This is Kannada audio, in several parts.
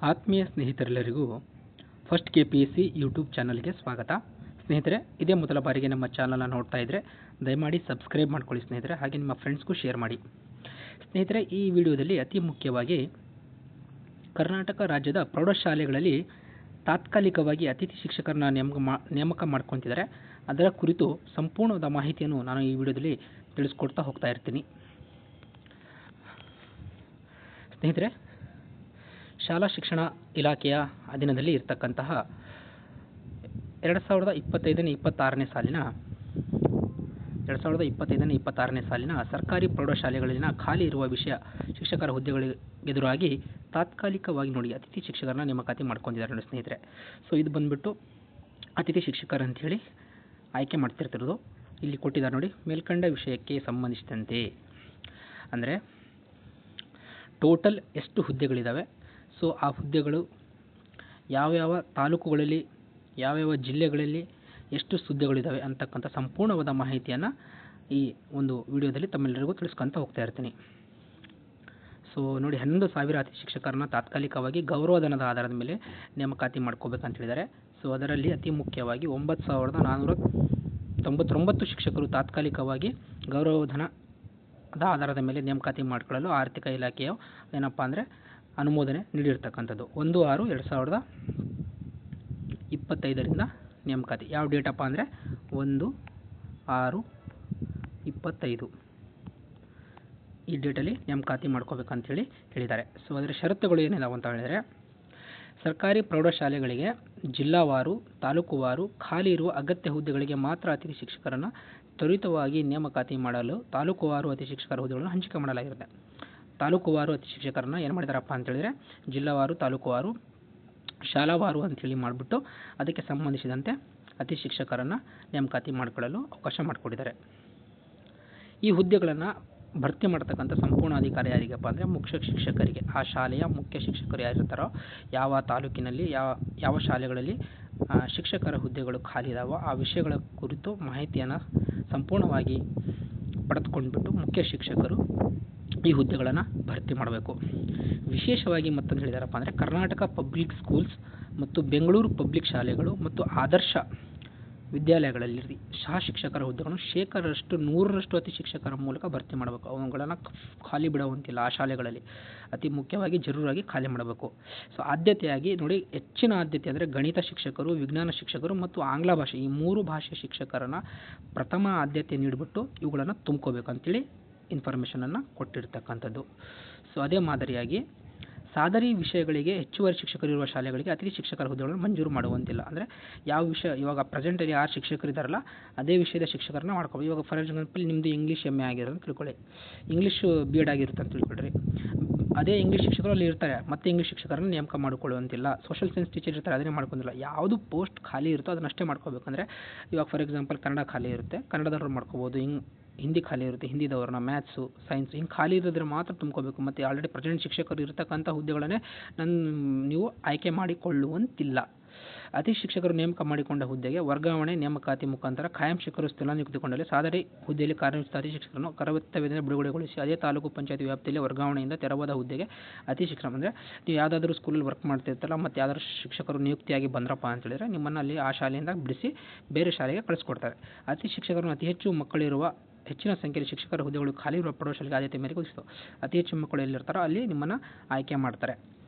ಆತ್ಮೀಯ ಸ್ನೇಹಿತರೆಲ್ಲರಿಗೂ ಫಸ್ಟ್ KPSC ಯೂಟ್ಯೂಬ್ ಚಾನಲ್ಗೆ ಸ್ವಾಗತ. ಸ್ನೇಹಿತರೆ, ಇದೇ ಮೊದಲ ಬಾರಿಗೆ ನಮ್ಮ ಚಾನಲ್ನ ನೋಡ್ತಾ ಇದ್ದರೆ ದಯಮಾಡಿ ಸಬ್ಸ್ಕ್ರೈಬ್ ಮಾಡ್ಕೊಳ್ಳಿ ಸ್ನೇಹಿತರೆ, ಹಾಗೆ ನಿಮ್ಮ ಫ್ರೆಂಡ್ಸ್ಗೂ ಶೇರ್ ಮಾಡಿ. ಸ್ನೇಹಿತರೆ, ಈ ವಿಡಿಯೋದಲ್ಲಿ ಅತಿ ಮುಖ್ಯವಾಗಿ ಕರ್ನಾಟಕ ರಾಜ್ಯದ ಪ್ರೌಢಶಾಲೆಗಳಲ್ಲಿ ತಾತ್ಕಾಲಿಕವಾಗಿ ಅತಿಥಿ ಶಿಕ್ಷಕರನ್ನ ನೇಮಕ ಮಾಡ್ಕೊತಿದ್ದಾರೆ. ಅದರ ಕುರಿತು ಸಂಪೂರ್ಣವಾದ ಮಾಹಿತಿಯನ್ನು ನಾನು ಈ ವಿಡಿಯೋದಲ್ಲಿ ತಿಳಿಸ್ಕೊಡ್ತಾ ಹೋಗ್ತಾ ಇರ್ತೀನಿ. ಸ್ನೇಹಿತರೆ, ಶಾಲಾ ಶಿಕ್ಷಣ ಇಲಾಖೆಯ ಅಧೀನದಲ್ಲಿ ಇರತಕ್ಕಂತಹ 2025-26ನೇ ಸಾಲಿನ ಸರ್ಕಾರಿ ಪ್ರೌಢಶಾಲೆಗಳಲ್ಲಿನ ಖಾಲಿ ಇರುವ ವಿಷಯ ಶಿಕ್ಷಕರ ಹುದ್ದೆಗಳಿಗೆದುರಾಗಿ ತಾತ್ಕಾಲಿಕವಾಗಿ ನೋಡಿ ಅತಿಥಿ ಶಿಕ್ಷಕರನ್ನ ನೇಮಕಾತಿ ಮಾಡ್ಕೊಂಡಿದ್ದಾರೆ ನೋಡಿ ಸ್ನೇಹಿತರೆ. ಸೊ ಇದು ಬಂದುಬಿಟ್ಟು ಅತಿಥಿ ಶಿಕ್ಷಕರು ಅಂಥೇಳಿ ಆಯ್ಕೆ ಮಾಡ್ತಿರ್ತಿರೋದು. ಇಲ್ಲಿ ಕೊಟ್ಟಿದ್ದಾರೆ ನೋಡಿ, ಮೇಲ್ಕಂಡ ವಿಷಯಕ್ಕೆ ಸಂಬಂಧಿಸಿದಂತೆ ಅಂದರೆ ಟೋಟಲ್ ಎಷ್ಟು ಹುದ್ದೆಗಳಿದ್ದಾವೆ, ಸೊ ಆ ಹುದ್ದೆಗಳು ಯಾವ್ಯಾವ ತಾಲೂಕುಗಳಲ್ಲಿ ಯಾವ್ಯಾವ ಜಿಲ್ಲೆಗಳಲ್ಲಿ ಎಷ್ಟು ಹುದ್ದೆಗಳಿದ್ದಾವೆ ಅಂತಕ್ಕಂಥ ಸಂಪೂರ್ಣವಾದ ಮಾಹಿತಿಯನ್ನು ಈ ಒಂದು ವಿಡಿಯೋದಲ್ಲಿ ತಮ್ಮೆಲ್ಲರಿಗೂ ತಿಳಿಸ್ಕೊತ ಹೋಗ್ತಾ ಇರ್ತೀನಿ. ಸೊ ನೋಡಿ, 11,000 ಅತಿಥಿ ಶಿಕ್ಷಕರನ್ನ ತಾತ್ಕಾಲಿಕವಾಗಿ ಗೌರವಧನದ ಆಧಾರದ ಮೇಲೆ ನೇಮಕಾತಿ ಮಾಡ್ಕೋಬೇಕಂತ ಹೇಳಿದ್ದಾರೆ. ಸೊ ಅದರಲ್ಲಿ ಅತಿ ಮುಖ್ಯವಾಗಿ 9,499 ಶಿಕ್ಷಕರು ತಾತ್ಕಾಲಿಕವಾಗಿ ಗೌರವಧನದ ಆಧಾರದ ಮೇಲೆ ನೇಮಕಾತಿ ಮಾಡಿಕೊಳ್ಳಲು ಆರ್ಥಿಕ ಇಲಾಖೆಯು ಏನಪ್ಪ ಅಂದರೆ ಅನುಮೋದನೆ ನೀಡಿರ್ತಕ್ಕಂಥದ್ದು. 1/6/2025 ನೇಮಕಾತಿ. ಯಾವ ಡೇಟಪ್ಪ ಅಂದರೆ 1/6/25 ಈ ಡೇಟಲ್ಲಿ ನೇಮಕಾತಿ ಮಾಡ್ಕೋಬೇಕಂತೇಳಿ ಹೇಳಿದ್ದಾರೆ. ಸೊ ಅದರ ಷರತ್ತುಗಳು ಏನಿದಾವೆ ಅಂತ ಹೇಳಿದರೆ, ಸರ್ಕಾರಿ ಪ್ರೌಢಶಾಲೆಗಳಿಗೆ ಜಿಲ್ಲಾವಾರು ತಾಲೂಕುವಾರು ಖಾಲಿ ಇರುವ ಅಗತ್ಯ ಹುದ್ದೆಗಳಿಗೆ ಮಾತ್ರ ಅತಿಥಿ ಶಿಕ್ಷಕರನ್ನು ತ್ವರಿತವಾಗಿ ನೇಮಕಾತಿ ಮಾಡಲು ತಾಲೂಕುವಾರು ಅತಿಥಿ ಶಿಕ್ಷಕರ ಹುದ್ದೆಗಳನ್ನು ಹಂಚಿಕೆ ಮಾಡಲಾಗಿರುತ್ತೆ. ತಾಲೂಕುವಾರು ಅತಿಥಿ ಶಿಕ್ಷಕರನ್ನ ಏನು ಮಾಡಿದಾರಪ್ಪ ಅಂತೇಳಿದರೆ ಜಿಲ್ಲಾವಾರು ತಾಲೂಕುವಾರು ಶಾಲಾವಾರು ಅಂಥೇಳಿ ಮಾಡಿಬಿಟ್ಟು ಅದಕ್ಕೆ ಸಂಬಂಧಿಸಿದಂತೆ ಅತಿಥಿ ಶಿಕ್ಷಕರನ್ನು ನೇಮಕಾತಿ ಮಾಡಿಕೊಳ್ಳಲು ಅವಕಾಶ ಮಾಡಿಕೊಟ್ಟಿದ್ದಾರೆ. ಈ ಹುದ್ದೆಗಳನ್ನು ಭರ್ತಿ ಮಾಡ್ತಕ್ಕಂಥ ಸಂಪೂರ್ಣ ಅಧಿಕಾರ ಯಾರಿಗಪ್ಪ ಅಂದರೆ ಮುಖ್ಯ ಶಿಕ್ಷಕರಿಗೆ. ಆ ಶಾಲೆಯ ಮುಖ್ಯ ಶಿಕ್ಷಕರು ಯಾರಿರ್ತಾರೋ, ಯಾವ ತಾಲೂಕಿನಲ್ಲಿ ಯಾವ ಶಾಲೆಗಳಲ್ಲಿ ಶಿಕ್ಷಕರ ಹುದ್ದೆಗಳು ಖಾಲಿ ಇದಾವೋ ಆ ವಿಷಯಗಳ ಕುರಿತು ಮಾಹಿತಿಯನ್ನು ಸಂಪೂರ್ಣವಾಗಿ ಪಡೆದುಕೊಂಡ್ಬಿಟ್ಟು ಮುಖ್ಯ ಶಿಕ್ಷಕರು ಈ ಹುದ್ದೆಗಳನ್ನು ಭರ್ತಿ ಮಾಡಬೇಕು. ವಿಶೇಷವಾಗಿ ಮತ್ತೊಂದು ಹೇಳಿದಾರಪ್ಪ ಅಂದರೆ ಕರ್ನಾಟಕ ಪಬ್ಲಿಕ್ ಸ್ಕೂಲ್ಸ್ ಮತ್ತು ಬೆಂಗಳೂರು ಪಬ್ಲಿಕ್ ಶಾಲೆಗಳು ಮತ್ತು ಆದರ್ಶ ವಿದ್ಯಾಲಯಗಳಲ್ಲಿ ಸಹ ಶಿಕ್ಷಕರ ಹುದ್ದೆಗಳನ್ನು 100% ಅತಿ ಶಿಕ್ಷಕರ ಮೂಲಕ ಭರ್ತಿ ಮಾಡಬೇಕು. ಅವುಗಳನ್ನು ಖಾಲಿ ಬಿಡುವಂತಿಲ್ಲ. ಆ ಶಾಲೆಗಳಲ್ಲಿ ಅತಿ ಮುಖ್ಯವಾಗಿ ಜರೂರಾಗಿ ಖಾಲಿ ಮಾಡಬೇಕು. ಸೊ ಆದ್ಯತೆಯಾಗಿ ನೋಡಿ, ಹೆಚ್ಚಿನ ಆದ್ಯತೆ ಅಂದರೆ ಗಣಿತ ಶಿಕ್ಷಕರು, ವಿಜ್ಞಾನ ಶಿಕ್ಷಕರು ಮತ್ತು ಆಂಗ್ಲ ಭಾಷೆ, ಈ 3 ಭಾಷೆ ಶಿಕ್ಷಕರನ್ನು ಪ್ರಥಮ ಆದ್ಯತೆ ನೀಡಿಬಿಟ್ಟು ಇವುಗಳನ್ನು ತುಂಬ್ಕೋಬೇಕಂತೇಳಿ ಇನ್ಫಾರ್ಮೇಷನನ್ನು ಕೊಟ್ಟಿರ್ತಕ್ಕಂಥದ್ದು. ಸೊ ಅದೇ ಮಾದರಿಯಾಗಿ ಸಾದರಿ ವಿಷಯಗಳಿಗೆ ಹೆಚ್ಚುವರಿ ಶಿಕ್ಷಕರು ಇರುವ ಶಾಲೆಗಳಿಗೆ ಅತಿಥಿ ಶಿಕ್ಷಕರ ಹುದ್ದೆಗಳನ್ನು ಮಂಜೂರು ಮಾಡುವಂತಿಲ್ಲ. ಅಂದರೆ ಯಾವ ವಿಷಯ ಇವಾಗ ಪ್ರೆಸೆಂಟಲ್ಲಿ ಯಾರು ಶಿಕ್ಷಕರು ಇದ್ದಾರಲ್ಲ ಅದೇ ವಿಷಯದ ಶಿಕ್ಷಕರನ್ನ ಮಾಡ್ಕೋಬೋದು. ಇವಾಗ ಫಾರ್ ಎಕ್ಸಾಂಪಲ್ ನಿಮ್ಮದು ಇಂಗ್ಲೀಷ್ MA ಆಗಿರೋದು ಅಂತ ತಿಳ್ಕೊಳ್ಳಿ, ಇಂಗ್ಲೀಷು B.Ed ಆಗಿರುತ್ತೆ ಅಂತ ತಿಳ್ಕೊಳ್ರಿ. ಅದೇ ಇಂಗ್ಲೀಷ್ ಶಿಕ್ಷಕರು ಅಲ್ಲಿ ಇರ್ತಾರೆ, ಮತ್ತೆ ಇಂಗ್ಲೀಷ್ ಶಿಕ್ಷಕರನ್ನ ನೇಮಕ ಮಾಡಿಕೊಳ್ಳುವಂತಿಲ್ಲ. ಸೋಷಲ್ ಸೈನ್ಸ್ ಟೀಚರ್ ಇರ್ತಾರೆ, ಅದನ್ನೇ ಮಾಡ್ಕೊಂಡಿಲ್ಲ. ಯಾವುದು ಪೋಸ್ಟ್ ಖಾಲಿ ಇರುತ್ತೋ ಅದನ್ನಷ್ಟೇ ಮಾಡ್ಕೋಬೇಕಂದ್ರೆ ಇವಾಗ ಫಾರ್ ಎಕ್ಸಾಂಪಲ್ ಕನ್ನಡ ಖಾಲಿ ಇರುತ್ತೆ, ಕನ್ನಡದವ್ರು ಮಾಡ್ಕೋಬೋದು. ಹಿಂದಿ ಖಾಲಿ ಇರುತ್ತೆ, ಹಿಂದಿದವ್ರನ್ನ, ಮ್ಯಾಥ್ಸು, ಸೈನ್ಸ್ ಹಿಂಗೆ ಖಾಲಿ ಇರೋದ್ರೆ ಮಾತ್ರ ತುಂಬ್ಕೋಬೇಕು. ಮತ್ತು ಆಲ್ರೆಡಿ ಪ್ರೆಸೆಂಟ್ ಶಿಕ್ಷಕರು ಇರತಕ್ಕಂಥ ಹುದ್ದೆಗಳನ್ನೇ ನೀವು ಆಯ್ಕೆ ಮಾಡಿಕೊಳ್ಳುವಂತಿಲ್ಲ. ಅತಿ ಶಿಕ್ಷಕರು ನೇಮಕ ಮಾಡಿಕೊಂಡ ಹುದ್ದೆಗೆ ವರ್ಗಾವಣೆ ನೇಮಕಾತಿ ಮುಖಾಂತರ ಖಾಯಂ ಶಿಕ್ಷಕರು ಸ್ಥಳ ನಿಯುಕ್ತಿಗೊಂಡಲ್ಲಿ ಸಾದರಿ ಹುದ್ದೆಯಲ್ಲಿ ಕಾರ್ಯನಿರ್ವಹಿಸಿದ ಅತಿ ಶಿಕ್ಷಕರನ್ನು ಕರ್ತವ್ಯದಿಂದ ಬಿಡುಗಡೆಗೊಳಿಸಿ ಅದೇ ತಾಲೂಕು ಪಂಚಾಯತಿ ವ್ಯಾಪ್ತಿಯಲ್ಲಿ ವರ್ಗಾವಣೆಯಿಂದ ತೆರವಾದ ಹುದ್ದೆಗೆ ಅತಿ ಶಿಕ್ಷಕ ಅಂದರೆ ನೀವು ಯಾವುದಾದ್ರೂ ಸ್ಕೂಲಲ್ಲಿ ವರ್ಕ್ ಮಾಡ್ತಿರ್ತಾರಲ್ಲ, ಮತ್ತು ಯಾವ್ದಾದ್ರು ಶಿಕ್ಷಕರು ನಿಯುಕ್ತಿಯಾಗಿ ಬಂದ್ರಪ್ಪ ಅಂತೇಳಿದರೆ ನಿಮ್ಮನ್ನು ಅಲ್ಲಿ ಆ ಶಾಲೆಯಿಂದ ಬಿಡಿಸಿ ಬೇರೆ ಶಾಲೆಗೆ ಕಳಿಸ್ಕೊಡ್ತಾರೆ. ಅತಿ ಶಿಕ್ಷಕರನ್ನು ಅತಿ ಹೆಚ್ಚು ಮಕ್ಕಳಿರುವ ಹೆಚ್ಚಿನ ಸಂಖ್ಯೆಯಲ್ಲಿ ಶಿಕ್ಷಕರ ಹುದ್ದೆಗಳು ಖಾಲಿ ಇರುವ ಪ್ರೌಢಶಾಲೆಗೆ ಆದ್ಯತೆ ಮೇರೆಗೆ ಒದಗಿಸಿತು. ಅತಿ ಹೆಚ್ಚು ಮಕ್ಕಳು ಎಲ್ಲಿರ್ತಾರೋ ಅಲ್ಲಿ ನಿಮ್ಮನ್ನು ಆಯ್ಕೆ ಮಾಡ್ತಾರೆ.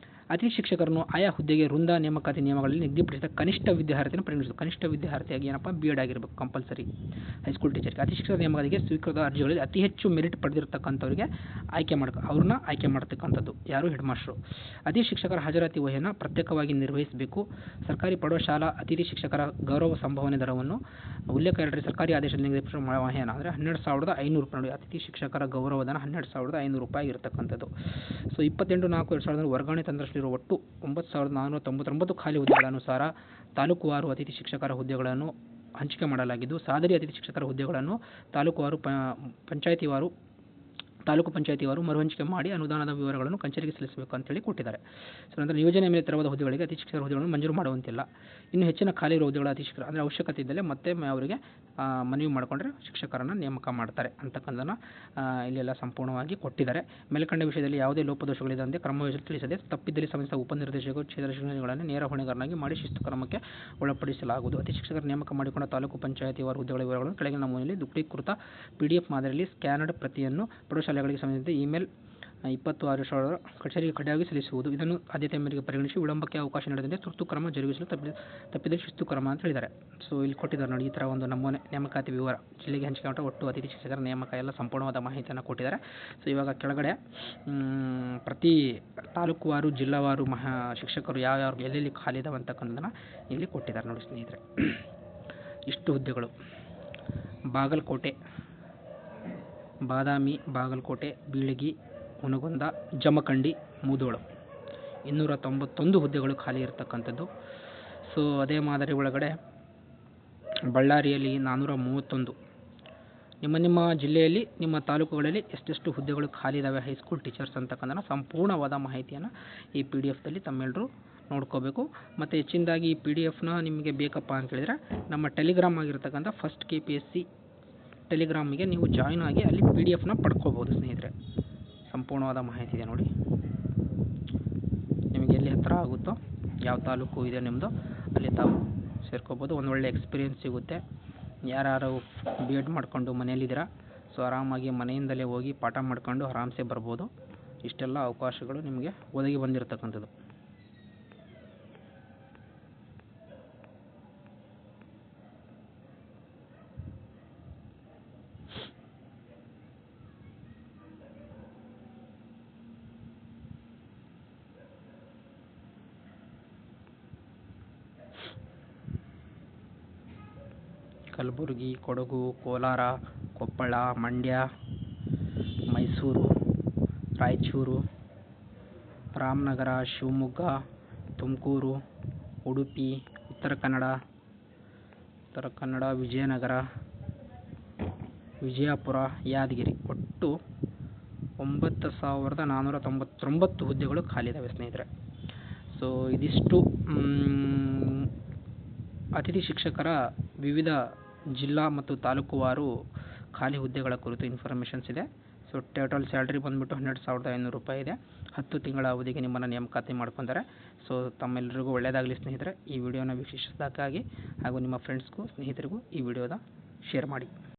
ಅತಿಥಿ ಶಿಕ್ಷಕರನ್ನು ಆಯಾ ಹುದ್ದೆಗೆ ವೃಂದ ನೇಮಕಾತಿ ನಿಯಮಗಳಲ್ಲಿ ನಿಗದಿಪಡಿಸಿದ ಕನಿಷ್ಠ ವಿದ್ಯಾರ್ಥಿಯನ್ನು ಪರಿಗಣಿಸಿತು. ಕನಿಷ್ಠ ವಿದ್ಯಾರ್ಥಿಯಾಗಿ ಏನಪ್ಪ B.Ed ಆಗಿರಬೇಕು ಕಂಪಲ್ಸರಿ ಹೈಸ್ಕೂಲ್ ಟೀಚರ್ಗೆ. ಅತಿ ಶಿಕ್ಷಕರ ನೇಮಕಾತಿಗೆ ಸ್ವೀಕೃತ ಅರ್ಜಿಗಳಲ್ಲಿ ಅತಿ ಹೆಚ್ಚು ಮೆರಿಟ್ ಪಡೆದಿರತಕ್ಕಂಥವ್ರಿಗೆ ಅವ್ರನ್ನ ಆಯ್ಕೆ ಮಾಡ್ತಕ್ಕಂಥದ್ದು ಯಾರು ಹೆಡ್ ಮಾಸ್ಟ್ರು. ಅತಿಥಿ ಶಿಕ್ಷಕರ ಹಾಜರಾತಿ ವಹಿಯನ್ನು ಪ್ರತ್ಯೇಕವಾಗಿ ನಿರ್ವಹಿಸಬೇಕು. ಸರ್ಕಾರಿ ಪ್ರೌಢಶಾಲಾ ಅತಿಥಿ ಶಿಕ್ಷಕರ ಗೌರವ ಸಂಭಾವನೆ ದರವನ್ನು ಉಲ್ಲೇಖ 2 ಸರ್ಕಾರಿ ಆದೇಶದಲ್ಲಿ ನಿಗದಿಪಡಿಸಿದ ವಹಿಯನ್ನು ಅಂದರೆ 12,500 ರೂಪಾಯಿ. ಅತಿಥಿ ಶಿಕ್ಷಕರ ಗೌರವಧನ 12,500 ರೂಪಾಯಿ ಇರತಕ್ಕಂಥದ್ದು. ಸೊ 28/4/2000 ವರ್ಗಾವಣೆ ತಂತ್ರದಲ್ಲಿರುವ ಒಟ್ಟು 9,499 ಖಾಲಿ ಹುದ್ದೆಗಳ ಅನುಸಾರ ತಾಲೂಕುವಾರು ಅತಿಥಿ ಶಿಕ್ಷಕರ ಹುದ್ದೆಗಳನ್ನು ಹಂಚಿಕೆ ಮಾಡಲಾಗಿದ್ದು, ಸಾದರಿ ಅತಿಥಿ ಶಿಕ್ಷಕರ ಹುದ್ದೆಗಳನ್ನು ತಾಲೂಕುವಾರು ಪಂಚಾಯಿತಿವಾರು ತಾಲೂಕು ಪಂಚಾಯತಿಯವರು ಮರುಹಂಚಿಕೆ ಮಾಡಿ ಅನುದಾನದ ವಿವರಗಳನ್ನು ಕಚೇರಿಗೆ ಸಲ್ಲಿಸಬೇಕು ಅಂತೇಳಿ ಕೊಟ್ಟಿದ್ದಾರೆ. ಸೊ ನಂತರ ನಿಯೋಜನೆ ಮೇಲೆ ತೆರವಾದ ಹುದ್ದೆಗಳಿಗೆ ಅತಿ ಶಿಕ್ಷಕರ ಹುದ್ದೆಗಳನ್ನು ಮಂಜೂರು ಮಾಡುವಂತಿಲ್ಲ. ಇನ್ನು ಹೆಚ್ಚಿನ ಖಾಲಿ ಇರುವ ಹುದ್ದೆಗಳ ಅತಿ ಶಿಕ್ಷಕರು ಅಂದರೆ ಅವಶ್ಯಕತೆ ಇದ್ದಲ್ಲಿ ಮತ್ತೆ ಅವರಿಗೆ ಮನವಿ ಮಾಡಿಕೊಂಡ್ರೆ ಶಿಕ್ಷಕರನ್ನು ನೇಮಕ ಮಾಡ್ತಾರೆ ಅಂತಕ್ಕಂಥದ್ದನ್ನು ಇಲ್ಲೆಲ್ಲ ಸಂಪೂರ್ಣವಾಗಿ ಕೊಟ್ಟಿದ್ದಾರೆ. ಮೇಲ್ಕಂಡ ವಿಷಯದಲ್ಲಿ ಯಾವುದೇ ಲೋಪದೋಷಗಳಿದಂತೆ ಕ್ರಮವಹಿಸಲು ತಿಳಿಸದೆ ತಪ್ಪಿದ್ದಲ್ಲಿ ಸಂಬಂಧಿಸಿದ ಉಪನಿರ್ದೇಶಕರು ಕ್ಷೇತ್ರಾಧಿಕಾರಿಗಳನ್ನು ನೇರ ಹೊಣೆಗಾರನಾಗಿ ಮಾಡಿ ಶಿಸ್ತು ಕ್ರಮಕ್ಕೆ ಒಳಪಡಿಸಲಾಗುವುದು. ಅತಿ ಶಿಕ್ಷಕರ ನೇಮಕ ಮಾಡಿಕೊಂಡ ತಾಲೂಕು ಪಂಚಾಯತಿಯವರು ಹುದ್ದೆಗಳ ವಿವರಗಳನ್ನು ಕೆಳಗಿನ ನಮೂನೆಯಲ್ಲಿ ದೃಢೀಕೃತ PDF ಮಾದರಿಯಲ್ಲಿ ಸ್ಕ್ಯಾನರ್ಡ್ ಪ್ರತಿಯನ್ನು ಪ್ರೌಢಶಾಲೆಗಳಿಗೆ ಸಂಬಂಧಿಸಿದ ಇಮೇಲ್ 26 ಕಚೇರಿಗೆ ಕಡ್ಡಾಯವಾಗಿ ಸಲ್ಲಿಸುವುದು. ಇದನ್ನು ಆದ್ಯತೆ ಮೇರೆಗೆ ಪರಿಗಣಿಸಿ ವಿಳಂಬಕ್ಕೆ ಅವಕಾಶ ನೀಡದಂತೆ ತುರ್ತು ಕ್ರಮ ಜರುಗಿಸಲು ತಪ್ಪಿದಲ್ಲಿ ಶಿಸ್ತು ಕ್ರಮ ಅಂತ ಹೇಳಿದ್ದಾರೆ. ಸೊ ಇಲ್ಲಿ ಕೊಟ್ಟಿದ್ದಾರೆ ನೋಡಿ, ಈ ಥರ ಒಂದು ನಮೂನೆ ನೇಮಕಾತಿ ವಿವರ, ಜಿಲ್ಲೆಗೆ ಹಂಚಿಕೆ ಮಾಡಿದ ಒಟ್ಟು ಅತಿಥಿ ಶಿಕ್ಷಕರ ನೇಮಕ ಎಲ್ಲ ಸಂಪೂರ್ಣವಾದ ಮಾಹಿತಿಯನ್ನು ಕೊಟ್ಟಿದ್ದಾರೆ. ಸೊ ಇವಾಗ ಕೆಳಗಡೆ ಪ್ರತಿ ತಾಲೂಕುವಾರು ಜಿಲ್ಲಾವಾರು ಶಿಕ್ಷಕರು ಯಾವ್ಯಾವ ಎಲ್ಲೆಲ್ಲಿ ಖಾಲಿ ಇದಾವೆ ಅಂತಕ್ಕಂಥದ್ದನ್ನು ಇಲ್ಲಿ ಕೊಟ್ಟಿದ್ದಾರೆ ನೋಡಿ ಸ್ನೇಹಿತರೆ. ಇಷ್ಟು ಹುದ್ದೆಗಳು ಬಾಗಲಕೋಟೆ, ಬಾದಾಮಿ, ಬಾಗಲಕೋಟೆ, ಬೀಳಗಿ, ಹುನಗುಂದ, ಜಮಖಂಡಿ, ಮುಧೋಳ 291 ಹುದ್ದೆಗಳು ಖಾಲಿ ಇರತಕ್ಕಂಥದ್ದು. ಸೊ ಅದೇ ಮಾದರಿ ಒಳಗಡೆ ಬಳ್ಳಾರಿಯಲ್ಲಿ 431. ನಿಮ್ಮ ಜಿಲ್ಲೆಯಲ್ಲಿ ನಿಮ್ಮ ತಾಲೂಕುಗಳಲ್ಲಿ ಎಷ್ಟೆಷ್ಟು ಹುದ್ದೆಗಳು ಖಾಲಿ ಇದ್ದಾವೆ ಹೈಸ್ಕೂಲ್ ಟೀಚರ್ಸ್ ಅಂತಕ್ಕಂಥ ಸಂಪೂರ್ಣವಾದ ಮಾಹಿತಿಯನ್ನು ಈ PDF ತಮ್ಮೆಲ್ಲರೂ ನೋಡ್ಕೋಬೇಕು. ಮತ್ತು ಹೆಚ್ಚಿನದಾಗಿ ಈ PDF ನಿಮಗೆ ಬೇಕಪ್ಪ ಅಂತ ಹೇಳಿದರೆ ನಮ್ಮ ಟೆಲಿಗ್ರಾಮ್ ಆಗಿರ್ತಕ್ಕಂಥ ಫಸ್ಟ್ KPSC ಟೆಲಿಗ್ರಾಮಿಗೆ ನೀವು ಜಾಯ್ನ್ ಆಗಿ ಅಲ್ಲಿ PDF ಪಡ್ಕೋಬೋದು ಸ್ನೇಹಿತರೆ. ಸಂಪೂರ್ಣವಾದ ಮಾಹಿತಿ ಇದೆ ನೋಡಿ. ನಿಮಗೆ ಎಲ್ಲಿ ಹತ್ತಿರ ಆಗುತ್ತೋ, ಯಾವ ತಾಲೂಕು ಇದೆ ನಿಮ್ಮದು, ಅಲ್ಲಿ ತಾವು ಸೇರ್ಕೋಬೋದು. ಒಂದು ಒಳ್ಳೆ ಎಕ್ಸ್ಪೀರಿಯೆನ್ಸ್ ಸಿಗುತ್ತೆ. ಯಾರು B.Ed ಮಾಡ್ಕೊಂಡು ಮನೆಯಲ್ಲಿದ್ದೀರಾ, ಸೊ ಆರಾಮಾಗಿ ಮನೆಯಿಂದಲೇ ಹೋಗಿ ಪಾಠ ಮಾಡ್ಕೊಂಡು ಆರಾಮ್ಸೆ ಬರ್ಬೋದು. ಇಷ್ಟೆಲ್ಲ ಅವಕಾಶಗಳು ನಿಮಗೆ ಒದಗಿ ಬಂದಿರತಕ್ಕಂಥದ್ದು. ಕಲಬುರಗಿ, ಕೊಡಗು, ಕೋಲಾರ, ಕೊಪ್ಪಳ, ಮಂಡ್ಯ, ಮೈಸೂರು, ರಾಯಚೂರು, ರಾಮನಗರ, ಶಿವಮೊಗ್ಗ, ತುಮಕೂರು, ಉಡುಪಿ, ಉತ್ತರ ಕನ್ನಡ, ವಿಜಯನಗರ, ವಿಜಯಪುರ, ಯಾದಗಿರಿ ಒಟ್ಟು 9499 ಹುದ್ದೆಗಳು ಖಾಲಿ ಇದ್ದಾವೆ ಸ್ನೇಹಿತರೆ. ಸೊ ಇದಿಷ್ಟು ಅತಿಥಿ ಶಿಕ್ಷಕರ ವಿವಿಧ ಜಿಲ್ಲಾ ಮತ್ತು ತಾಲೂಕುವಾರು ಖಾಲಿ ಹುದ್ದೆಗಳ ಕುರಿತು ಇನ್ಫಾರ್ಮೇಷನ್ಸ್ ಇದೆ. ಸೊ ಟೋಟಲ್ ಸ್ಯಾಲ್ರಿ ಬಂದುಬಿಟ್ಟು 12,500 ರೂಪಾಯಿ ಇದೆ. 10 ತಿಂಗಳ ಅವಧಿಗೆ ನಿಮ್ಮನ್ನು ನೇಮಕಾತಿ ಮಾಡ್ಕೊತಾರೆ. ಸೊ ತಮ್ಮೆಲ್ಲರಿಗೂ ಒಳ್ಳೆಯದಾಗಲಿ ಸ್ನೇಹಿತರೆ. ಈ ವಿಡಿಯೋನ ವೀಕ್ಷಿಸಿದ್ದಕ್ಕಾಗಿ ಹಾಗೂ ನಿಮ್ಮ ಫ್ರೆಂಡ್ಸ್ಗೂ ಸ್ನೇಹಿತರಿಗೂ ಈ ವಿಡಿಯೋದ ಶೇರ್ ಮಾಡಿ.